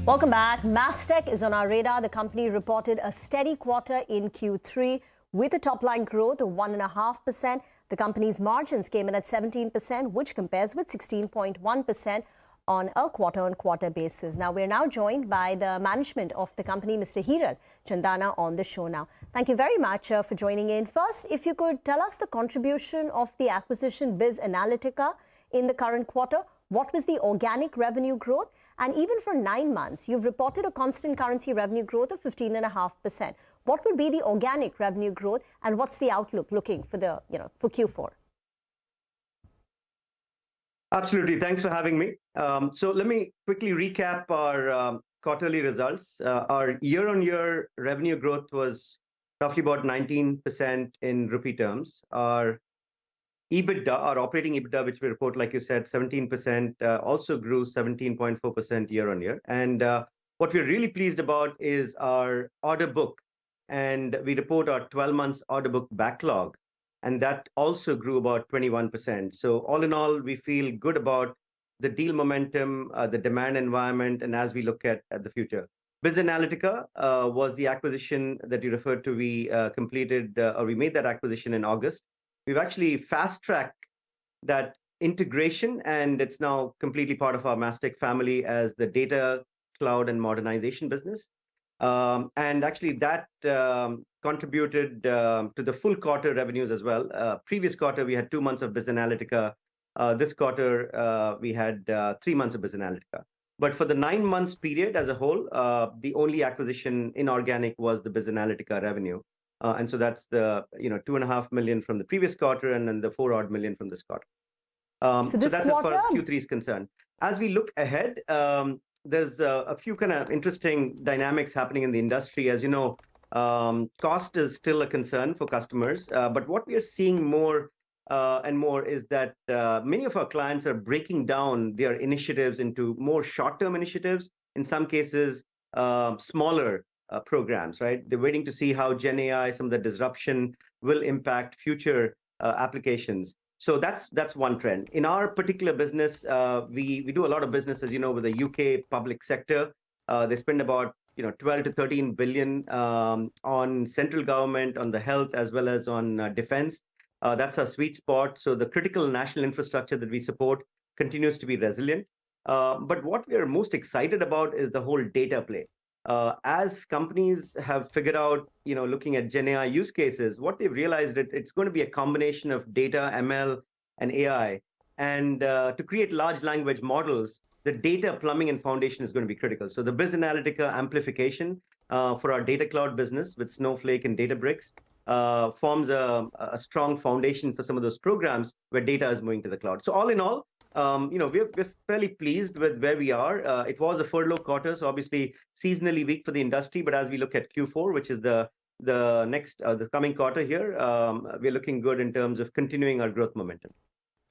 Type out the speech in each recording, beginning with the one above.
Welcome back. Mastek is on our radar. The company reported a steady quarter in Q3 with a top-line growth of 1.5%. The company's margins came in at 17%, which compares with 16.1% on a quarter-on-quarter basis. Now, we're now joined by the management of the company, Mr. Hiral Chandrana, on the show now. Thank you very much for joining in. First, if you could tell us the contribution of the acquisition BizAnalytica in the current quarter. What was the organic revenue growth? And even for 9 months, you've reported a constant currency revenue growth of 15.5%. What would be the organic revenue growth, and what's the outlook looking for for Q4? Absolutely. Thanks for having me. So let me quickly recap our quarterly results. Our year-on-year revenue growth was roughly about 19% in rupee terms. Our EBITDA, our operating EBITDA, which we report, like you said, 17%, also grew 17.4% year-on-year. And what we're really pleased about is our order book. And we report our 12 months order book backlog, and that also grew about 21%. So all in all, we feel good about the deal momentum, the demand environment, and as we look at the future. BizAnalytica was the acquisition that you referred to. We completed, or we made that acquisition in August. We've actually fast-tracked that integration, and it's now completely part of our Mastek family as the data, cloud, and modernization business. And actually, that contributed to the full quarter revenues as well. Previous quarter, we had 2 months of BizAnalytica. This quarter, we had 3 months of BizAnalytica. But for the 9 months period as a whole, the only acquisition inorganic was the BizAnalytica revenue. And so that's the 2.5 million from the previous quarter, and then the 4-odd million from this quarter. So that's as far as Q3 is concerned. As we look ahead, there's a few kind of interesting dynamics happening in the industry. As you know, cost is still a concern for customers. But what we are seeing more and more is that many of our clients are breaking down their initiatives into more short-term initiatives, in some cases, smaller programs, right? They're waiting to see how Gen AI, some of the disruption, will impact future applications. So that's one trend. In our particular business, we do a lot of business, as you know, with the UK public sector. They spend about 12 to 13 billion on central government, on the health, as well as on defense. That's our sweet spot. So the critical national infrastructure that we support continues to be resilient. But what we are most excited about is the whole data play. As companies have figured out, looking at Gen AI use cases, what they've realized that it's going to be a combination of data, ML, and AI. And to create large language models, the data plumbing and foundation is going to be critical. So the BizAnalytica amplification for our data cloud business with Snowflake and Databricks forms a strong foundation for some of those programs where data is moving to the cloud. So all in all, we're fairly pleased with where we are. It was a furlough quarter, so obviously seasonally weak for the industry. But as we look at Q4, which is the coming quarter here, we're looking good in terms of continuing our growth momentum.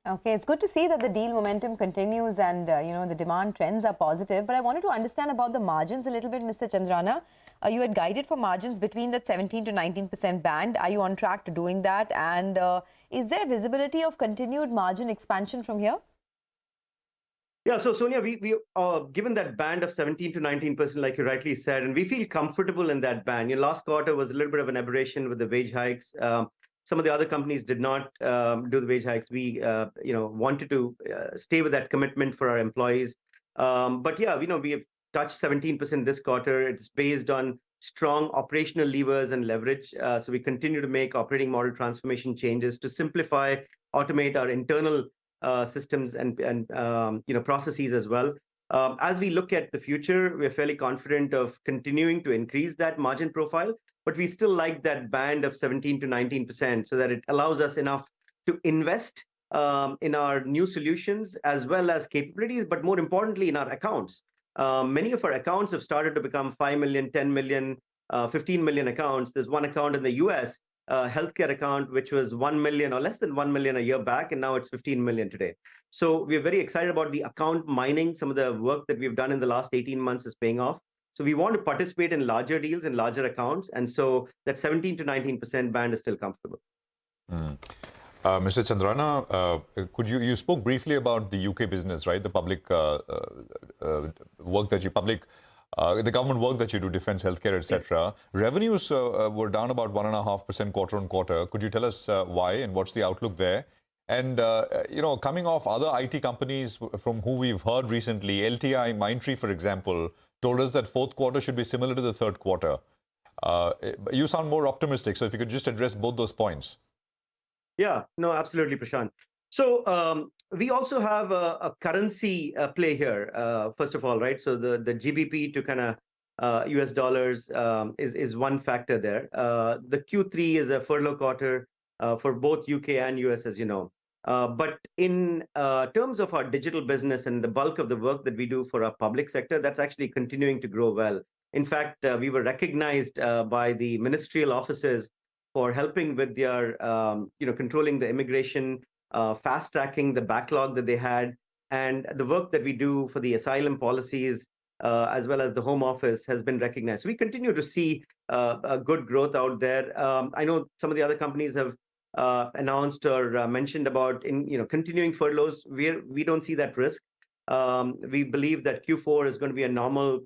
Okay, it's good to see that the deal momentum continues and the demand trends are positive. But I wanted to understand about the margins a little bit, Mr. Chandrana. You had guided for margins between that 17 to 19% band. Are you on track to doing that? And is there visibility of continued margin expansion from here? Yeah, so Sonia, we given that band of 17 to 19%, like you rightly said, and we feel comfortable in that band. Last quarter was a little bit of an aberration with the wage hikes. Some of the other companies did not do the wage hikes. We wanted to stay with that commitment for our employees. But yeah, we have touched 17% this quarter. It's based on strong operational levers and leverage. So we continue to make operating model transformation changes to simplify, automate our internal systems and processes as well. As we look at the future, we're fairly confident of continuing to increase that margin profile, but we still like that band of 17 to 19% so that it allows us enough to invest in our new solutions as well as capabilities, but more importantly, in our accounts. Many of our accounts have started to become 5 million, 10 million, 15 million accounts. There's one account in the US, healthcare account, which was 1 million or less than 1 million a year back, and now it's 15 million today. So we're very excited about the account mining. Some of the work that we've done in the last 18 months is paying off. So we want to participate in larger deals and larger accounts. And so that 17 to 19% band is still comfortable. Mr. Chandrana, you spoke briefly about the UK business, right? The public work that public the government work that you do, defense, healthcare, etc. Revenues were down about 1.5% quarter on quarter. Could you tell us why and what's the outlook there? And, coming off other IT companies from who we've heard recently, LTI, Mindtree, for example, told us that fourth quarter should be similar to the third quarter. You sound more optimistic, so if you could just address both those points. Yeah, no, absolutely, Prashant. So we also have a currency play here, first of all, right? So the GBP to kind of US dollars is one factor there. The Q3 is a furlough quarter for both UK and US, as you know. But in terms of our digital business and the bulk of the work that we do for our public sector, that's actually continuing to grow well. In fact, we were recognized by the ministerial offices for helping with their, controlling the immigration, fast-tracking the backlog that they had, and the work that we do for the asylum policies, as well as the Home Office, has been recognized. So we continue to see a good growth out there. I know some of the other companies have announced or mentioned about continuing furloughs. We don't see that risk. We believe that Q4 is going to be a normal,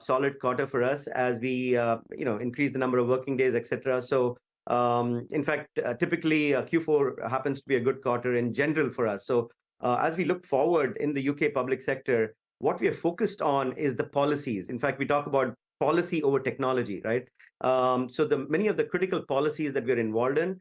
solid quarter for us as we increase the number of working days, etc. So in fact, typically Q4 happens to be a good quarter in general for us. So as we look forward in the UK public sector, what we are focused on is the policies. In fact, we talk about policy over technology, right? So many of the critical policies that we're involved in,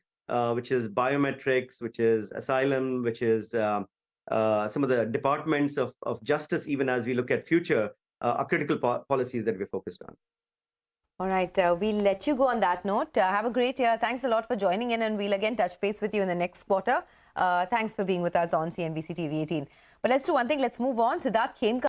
which is biometrics, which is asylum, which is some of the departments of justice, even as we look at future, are critical policies that we're focused on. All right, we'll let you go on that note. Have a great year. Thanks a lot for joining in, and we'll again touch base with you in the next quarter. Thanks for being with us on CNBC TV18. But let's do one thing. Let's move on. Siddharth Khemka